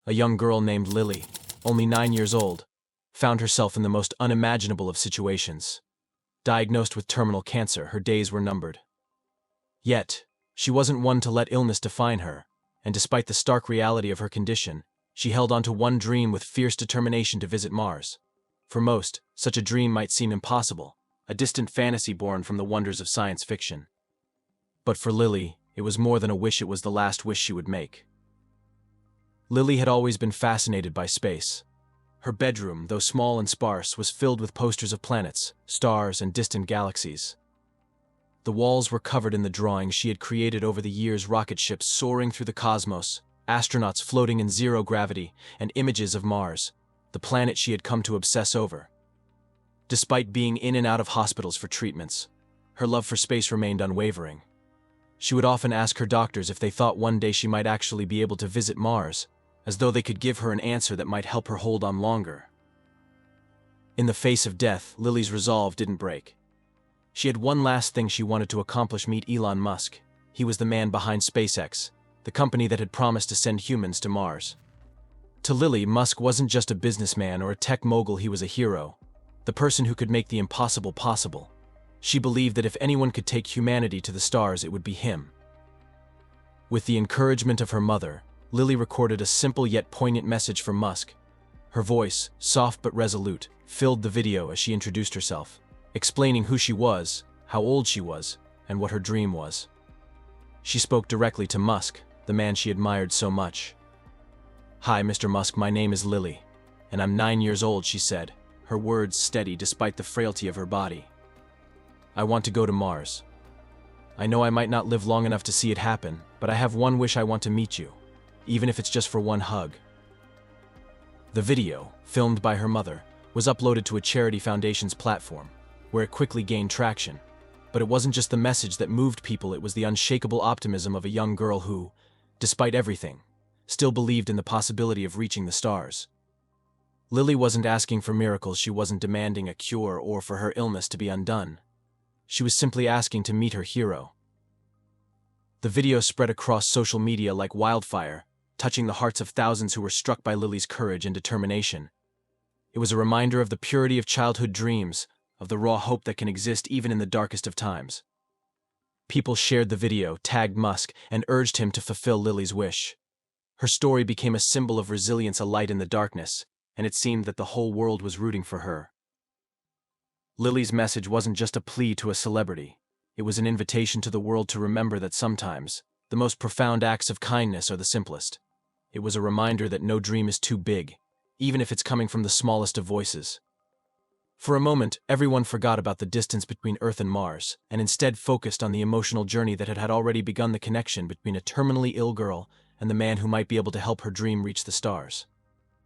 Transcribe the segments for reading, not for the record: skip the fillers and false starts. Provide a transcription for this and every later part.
A young girl named Lily, only 9 years old, found herself in the most unimaginable of situations. Diagnosed with terminal cancer, her days were numbered. Yet, she wasn't one to let illness define her, and despite the stark reality of her condition, she held on to one dream with fierce determination to visit Mars. For most, such a dream might seem impossible, a distant fantasy born from the wonders of science fiction. But for Lily, it was more than a wish, it was the last wish she would make. Lily had always been fascinated by space. Her bedroom, though small and sparse, was filled with posters of planets, stars, and distant galaxies. The walls were covered in the drawings she had created over the years: rocket ships soaring through the cosmos, astronauts floating in zero gravity, and images of Mars, the planet she had come to obsess over. Despite being in and out of hospitals for treatments, her love for space remained unwavering. She would often ask her doctors if they thought one day she might actually be able to visit Mars, as though they could give her an answer that might help her hold on longer. In the face of death, Lily's resolve didn't break. She had one last thing she wanted to accomplish: meet Elon Musk. He was the man behind SpaceX, the company that had promised to send humans to Mars. To Lily, Musk wasn't just a businessman or a tech mogul, he was a hero, the person who could make the impossible possible. She believed that if anyone could take humanity to the stars, it would be him. With the encouragement of her mother, Lily recorded a simple yet poignant message for Musk. Her voice, soft but resolute, filled the video as she introduced herself, explaining who she was, how old she was, and what her dream was. She spoke directly to Musk, the man she admired so much. "Hi, Mr. Musk, my name is Lily, and I'm 9 years old," she said, her words steady despite the frailty of her body. "I want to go to Mars. I know I might not live long enough to see it happen, but I have one wish: I want to meet you, even if it's just for one hug." The video, filmed by her mother, was uploaded to a charity foundation's platform, where it quickly gained traction. But it wasn't just the message that moved people, it was the unshakable optimism of a young girl who, despite everything, still believed in the possibility of reaching the stars. Lily wasn't asking for miracles, she wasn't demanding a cure or for her illness to be undone. She was simply asking to meet her hero. The video spread across social media like wildfire, touching the hearts of thousands who were struck by Lily's courage and determination. It was a reminder of the purity of childhood dreams, of the raw hope that can exist even in the darkest of times. People shared the video, tagged Musk, and urged him to fulfill Lily's wish. Her story became a symbol of resilience, a light in the darkness, and it seemed that the whole world was rooting for her. Lily's message wasn't just a plea to a celebrity. It was an invitation to the world to remember that sometimes, the most profound acts of kindness are the simplest. It was a reminder that no dream is too big, even if it's coming from the smallest of voices. For a moment, everyone forgot about the distance between Earth and Mars, and instead focused on the emotional journey that had already begun: the connection between a terminally ill girl and the man who might be able to help her dream reach the stars.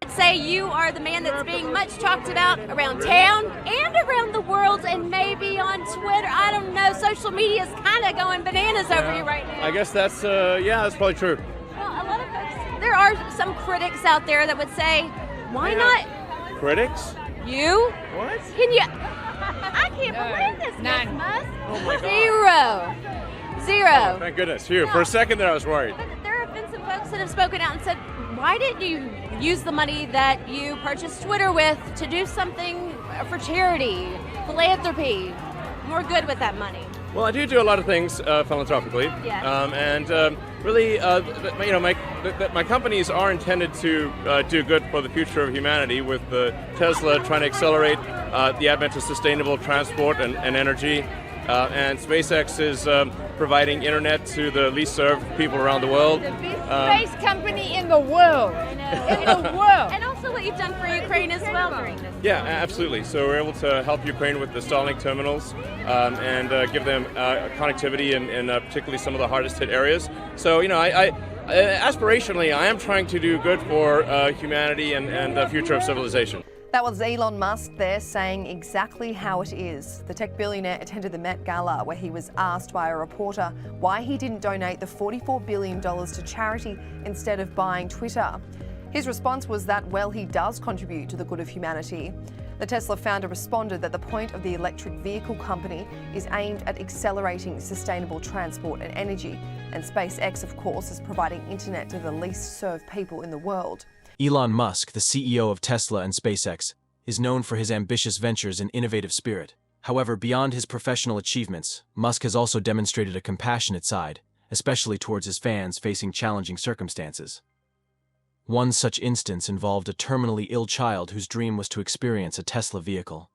I'd say you are the man that's being much talked about around town and around the world, and maybe on Twitter. I don't know, social media's kind of going bananas over you right now. I guess that's probably true. Well, a lot of folks, there are some critics out there that would say, why not Critics? you? What? Can you? I can't believe this, Miss Musk. Oh my God. Zero. Thank goodness. Phew. For a second there I was worried. But there have been some folks that have spoken out and said, why didn't you use the money that you purchased Twitter with to do something for charity, philanthropy, more good with that money? Well, I do a lot of things philanthropically. Yes. Really, my companies are intended to do good for the future of humanity, with Tesla trying to accelerate the advent of sustainable transport and energy. And SpaceX is providing internet to the least served people around the world. The biggest space company in the world. In the world. And also what you've done for Ukraine as well during this. Yeah, absolutely. So we're able to help Ukraine with the Starlink terminals and give them connectivity in particularly some of the hardest hit areas. So, aspirationally, I am trying to do good for humanity and the future of civilization. That was Elon Musk there saying exactly how it is. The tech billionaire attended the Met Gala, where he was asked by a reporter why he didn't donate the $44 billion to charity instead of buying Twitter. His response was that, well, he does contribute to the good of humanity. The Tesla founder responded that the point of the electric vehicle company is aimed at accelerating sustainable transport and energy, and SpaceX, of course, is providing internet to the least served people in the world. Elon Musk, the CEO of Tesla and SpaceX, is known for his ambitious ventures and innovative spirit. However, beyond his professional achievements, Musk has also demonstrated a compassionate side, especially towards his fans facing challenging circumstances. One such instance involved a terminally ill child whose dream was to experience a Tesla vehicle.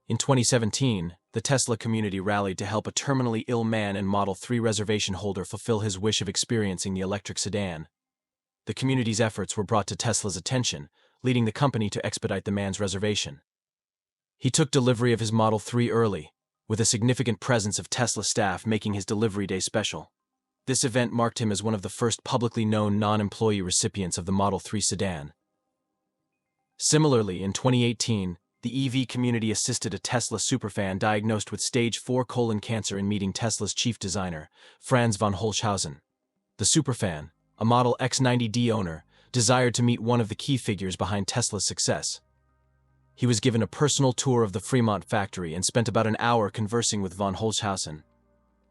In 2017, the Tesla community rallied to help a terminally ill man and Model 3 reservation holder fulfill his wish of experiencing the electric sedan. The community's efforts were brought to Tesla's attention, leading the company to expedite the man's reservation. He took delivery of his Model 3 early, with a significant presence of Tesla staff making his delivery day special. This event marked him as one of the first publicly known non-employee recipients of the Model 3 sedan. Similarly, in 2018, the EV community assisted a Tesla superfan diagnosed with stage 4 colon cancer in meeting Tesla's chief designer, Franz von Holzhausen. The superfan, a Model X90D owner, desired to meet one of the key figures behind Tesla's success. He was given a personal tour of the Fremont factory and spent about an hour conversing with von Holzhausen.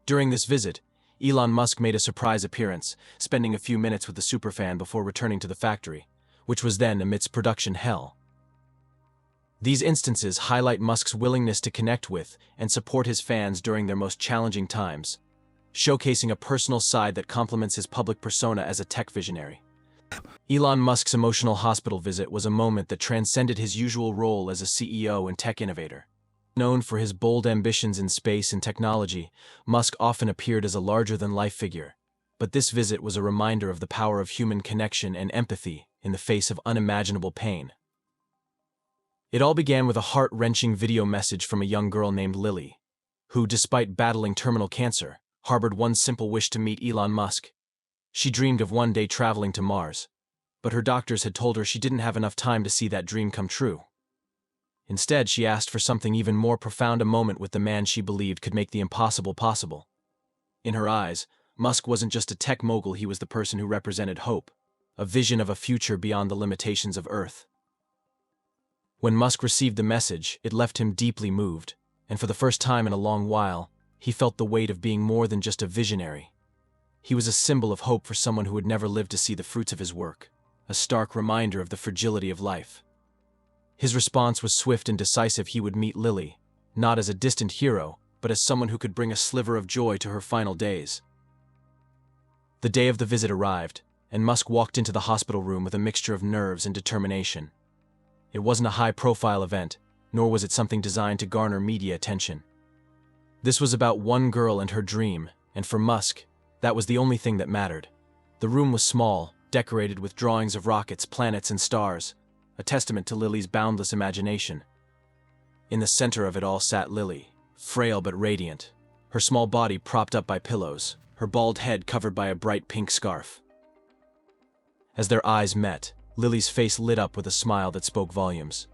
During this visit, Elon Musk made a surprise appearance, spending a few minutes with the superfan before returning to the factory, which was then amidst production hell. These instances highlight Musk's willingness to connect with and support his fans during their most challenging times, showcasing a personal side that complements his public persona as a tech visionary. Elon Musk's emotional hospital visit was a moment that transcended his usual role as a CEO and tech innovator. Known for his bold ambitions in space and technology, Musk often appeared as a larger-than-life figure. But this visit was a reminder of the power of human connection and empathy in the face of unimaginable pain. It all began with a heart-wrenching video message from a young girl named Lily, who, despite battling terminal cancer, harbored one simple wish to meet Elon Musk. She dreamed of one day traveling to Mars, but her doctors had told her she didn't have enough time to see that dream come true. Instead, she asked for something even more profound, a moment with the man she believed could make the impossible possible. In her eyes, Musk wasn't just a tech mogul, he was the person who represented hope, a vision of a future beyond the limitations of Earth. When Musk received the message, it left him deeply moved, and for the first time in a long while, he felt the weight of being more than just a visionary. He was a symbol of hope for someone who would never live to see the fruits of his work, a stark reminder of the fragility of life. His response was swift and decisive. He would meet Lily, not as a distant hero, but as someone who could bring a sliver of joy to her final days. The day of the visit arrived, and Musk walked into the hospital room with a mixture of nerves and determination. It wasn't a high-profile event, nor was it something designed to garner media attention. This was about one girl and her dream, and for Musk, that was the only thing that mattered. The room was small, decorated with drawings of rockets, planets, and stars, a testament to Lily's boundless imagination. In the center of it all sat Lily, frail but radiant, her small body propped up by pillows, her bald head covered by a bright pink scarf. As their eyes met, Lily's face lit up with a smile that spoke volumes.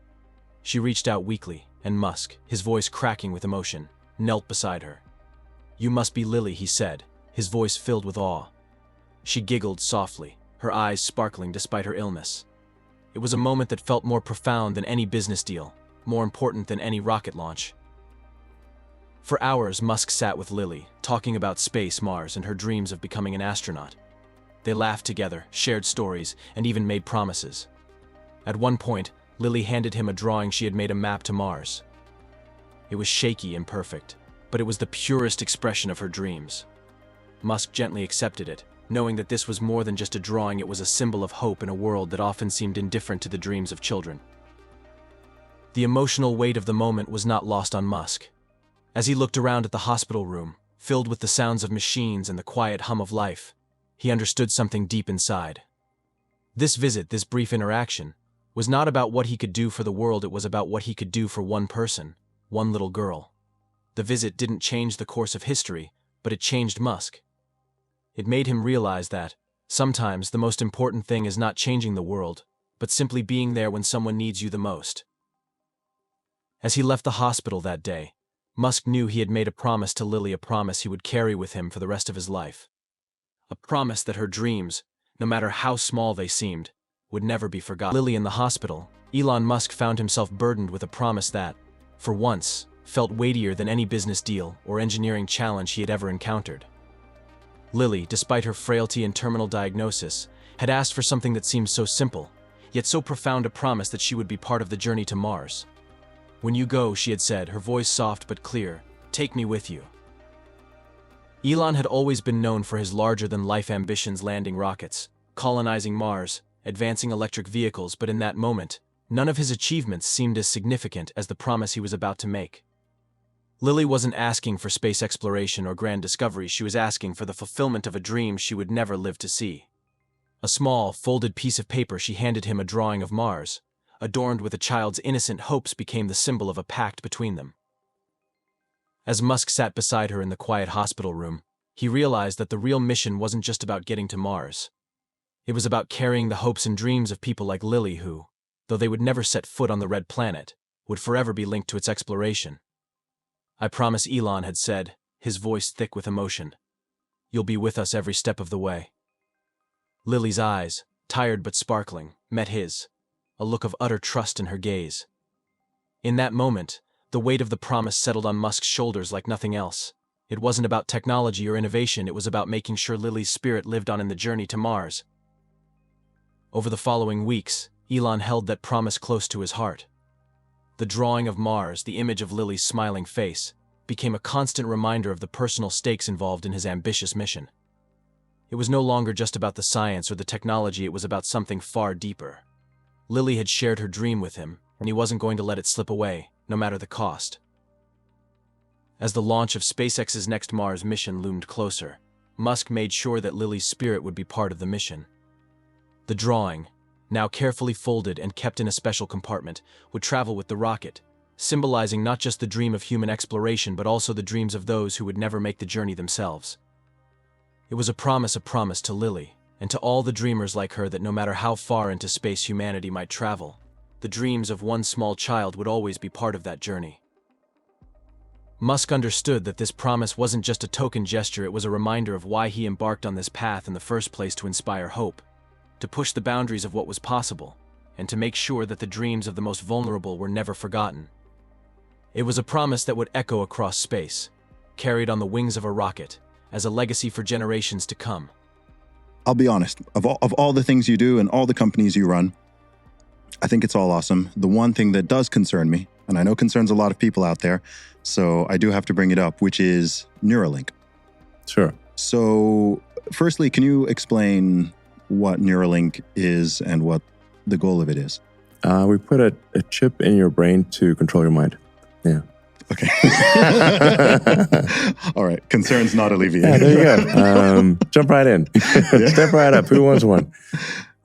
She reached out weakly, and Musk, his voice cracking with emotion, knelt beside her. "You must be Lily," he said, his voice filled with awe. She giggled softly, her eyes sparkling despite her illness. It was a moment that felt more profound than any business deal, more important than any rocket launch. For hours, Musk sat with Lily, talking about space, Mars, and her dreams of becoming an astronaut. They laughed together, shared stories, and even made promises. At one point, Lily handed him a drawing she had made, a map to Mars. It was shaky and imperfect, but it was the purest expression of her dreams. Musk gently accepted it, knowing that this was more than just a drawing. It was a symbol of hope in a world that often seemed indifferent to the dreams of children. The emotional weight of the moment was not lost on Musk. As he looked around at the hospital room, filled with the sounds of machines and the quiet hum of life, he understood something deep inside. This visit, this brief interaction, was not about what he could do for the world. It was about what he could do for one person, one little girl. The visit didn't change the course of history, but it changed Musk. It made him realize that, sometimes, the most important thing is not changing the world, but simply being there when someone needs you the most. As he left the hospital that day, Musk knew he had made a promise to Lily, a promise he would carry with him for the rest of his life. A promise that her dreams, no matter how small they seemed, would never be forgotten. Lily in the hospital, Elon Musk found himself burdened with a promise that, for once, felt weightier than any business deal or engineering challenge he had ever encountered. Lily, despite her frailty and terminal diagnosis, had asked for something that seemed so simple, yet so profound a promise that she would be part of the journey to Mars. "When you go," she had said, her voice soft but clear, "take me with you." Elon had always been known for his larger-than-life ambitions, landing rockets, colonizing Mars, advancing electric vehicles, but in that moment, none of his achievements seemed as significant as the promise he was about to make. Lily wasn't asking for space exploration or grand discoveries, she was asking for the fulfillment of a dream she would never live to see. A small, folded piece of paper, she handed him a drawing of Mars, adorned with a child's innocent hopes, became the symbol of a pact between them. As Musk sat beside her in the quiet hospital room, he realized that the real mission wasn't just about getting to Mars. It was about carrying the hopes and dreams of people like Lily who, though they would never set foot on the red planet, would forever be linked to its exploration. "I promise," Elon had said, his voice thick with emotion. "You'll be with us every step of the way." Lily's eyes, tired but sparkling, met his, a look of utter trust in her gaze. In that moment, the weight of the promise settled on Musk's shoulders like nothing else. It wasn't about technology or innovation, it was about making sure Lily's spirit lived on in the journey to Mars. Over the following weeks, Elon held that promise close to his heart. The drawing of Mars, the image of Lily's smiling face, became a constant reminder of the personal stakes involved in his ambitious mission. It was no longer just about the science or the technology, it was about something far deeper. Lily had shared her dream with him, and he wasn't going to let it slip away, no matter the cost. As the launch of SpaceX's next Mars mission loomed closer, Musk made sure that Lily's spirit would be part of the mission. The drawing, now carefully folded and kept in a special compartment, would travel with the rocket, symbolizing not just the dream of human exploration but also the dreams of those who would never make the journey themselves. It was a promise to Lily, and to all the dreamers like her, that no matter how far into space humanity might travel, the dreams of one small child would always be part of that journey. Musk understood that this promise wasn't just a token gesture, it was a reminder of why he embarked on this path in the first place: to inspire hope, to push the boundaries of what was possible, and to make sure that the dreams of the most vulnerable were never forgotten. It was a promise that would echo across space, carried on the wings of a rocket, as a legacy for generations to come. I'll be honest, of all the things you do and all the companies you run, I think it's all awesome. The one thing that does concern me, and I know concerns a lot of people out there, so I do have to bring it up, which is Neuralink. Sure. So, firstly, can you explain what Neuralink is and what the goal of it is? We put a chip in your brain to control your mind. Yeah. Okay. All right. Concerns not alleviated. Yeah, there you go. Jump right in. Step right up. Who wants one?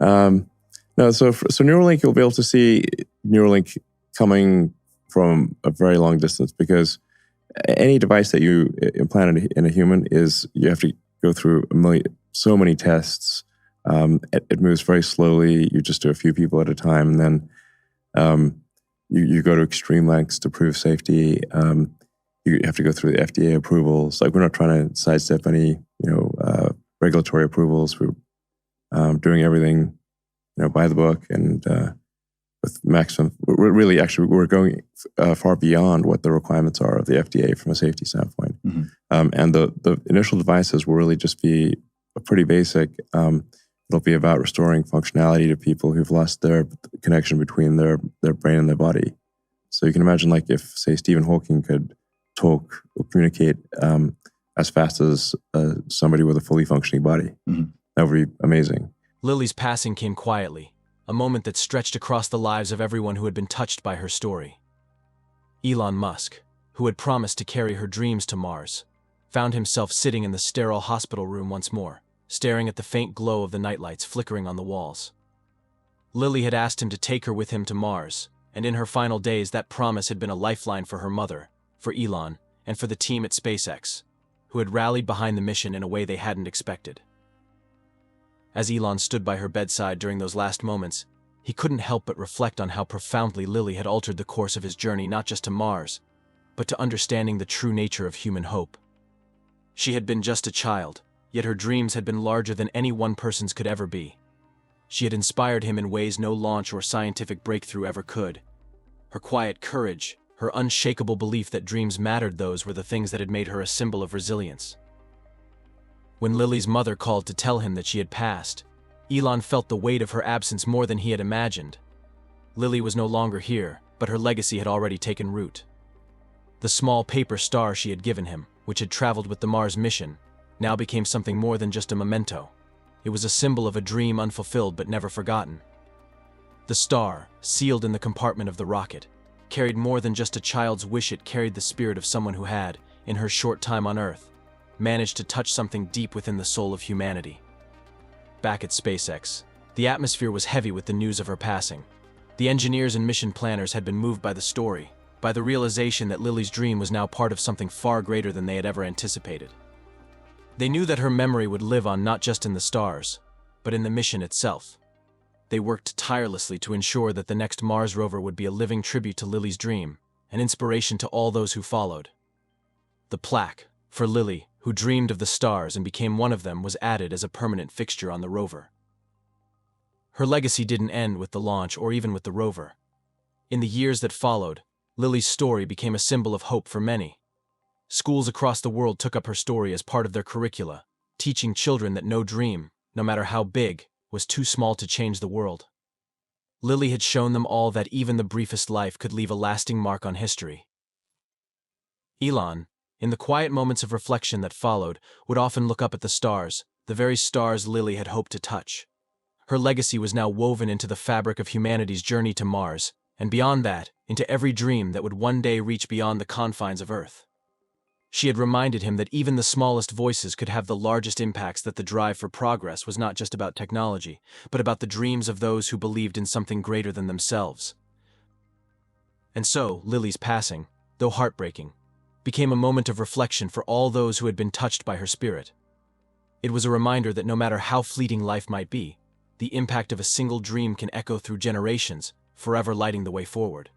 No, so Neuralink, you'll be able to see Neuralink coming from a very long distance, because any device that you implant in a human you have to go through so many tests. It moves very slowly. You just do a few people at a time, and then you go to extreme lengths to prove safety. You have to go through the FDA approvals. Like, we're not trying to sidestep any regulatory approvals. We're doing everything by the book, and with maximum. We're going far beyond what the requirements are of the FDA from a safety standpoint. Mm-hmm. And the initial devices will really just be pretty basic. It'll be about restoring functionality to people who've lost their connection between their brain and their body. So you can imagine, like, if, say, Stephen Hawking could talk or communicate as fast as somebody with a fully functioning body. Mm-hmm. That would be amazing. Lily's passing came quietly, a moment that stretched across the lives of everyone who had been touched by her story. Elon Musk, who had promised to carry her dreams to Mars, found himself sitting in the sterile hospital room once more, staring at the faint glow of the nightlights flickering on the walls. Lily had asked him to take her with him to Mars, and in her final days that promise had been a lifeline for her mother, for Elon, and for the team at SpaceX, who had rallied behind the mission in a way they hadn't expected. As Elon stood by her bedside during those last moments, he couldn't help but reflect on how profoundly Lily had altered the course of his journey, not just to Mars, but to understanding the true nature of human hope. She had been just a child, yet her dreams had been larger than any one person's could ever be. She had inspired him in ways no launch or scientific breakthrough ever could. Her quiet courage, her unshakable belief that dreams mattered, those were the things that had made her a symbol of resilience. When Lily's mother called to tell him that she had passed, Elon felt the weight of her absence more than he had imagined. Lily was no longer here, but her legacy had already taken root. The small paper star she had given him, which had traveled with the Mars mission, now became something more than just a memento. It was a symbol of a dream unfulfilled but never forgotten. The star, sealed in the compartment of the rocket, carried more than just a child's wish. It carried the spirit of someone who had, in her short time on Earth, managed to touch something deep within the soul of humanity. Back at SpaceX, the atmosphere was heavy with the news of her passing. The engineers and mission planners had been moved by the story, by the realization that Lily's dream was now part of something far greater than they had ever anticipated. They knew that her memory would live on not just in the stars, but in the mission itself. They worked tirelessly to ensure that the next Mars rover would be a living tribute to Lily's dream, an inspiration to all those who followed. The plaque, for Lily, who dreamed of the stars and became one of them, was added as a permanent fixture on the rover. Her legacy didn't end with the launch or even with the rover. In the years that followed, Lily's story became a symbol of hope for many. Schools across the world took up her story as part of their curricula, teaching children that no dream, no matter how big, was too small to change the world. Lily had shown them all that even the briefest life could leave a lasting mark on history. Elon, in the quiet moments of reflection that followed, would often look up at the stars, the very stars Lily had hoped to touch. Her legacy was now woven into the fabric of humanity's journey to Mars, and beyond that, into every dream that would one day reach beyond the confines of Earth. She had reminded him that even the smallest voices could have the largest impacts, that the drive for progress was not just about technology, but about the dreams of those who believed in something greater than themselves. And so, Lily's passing, though heartbreaking, became a moment of reflection for all those who had been touched by her spirit. It was a reminder that no matter how fleeting life might be, the impact of a single dream can echo through generations, forever lighting the way forward.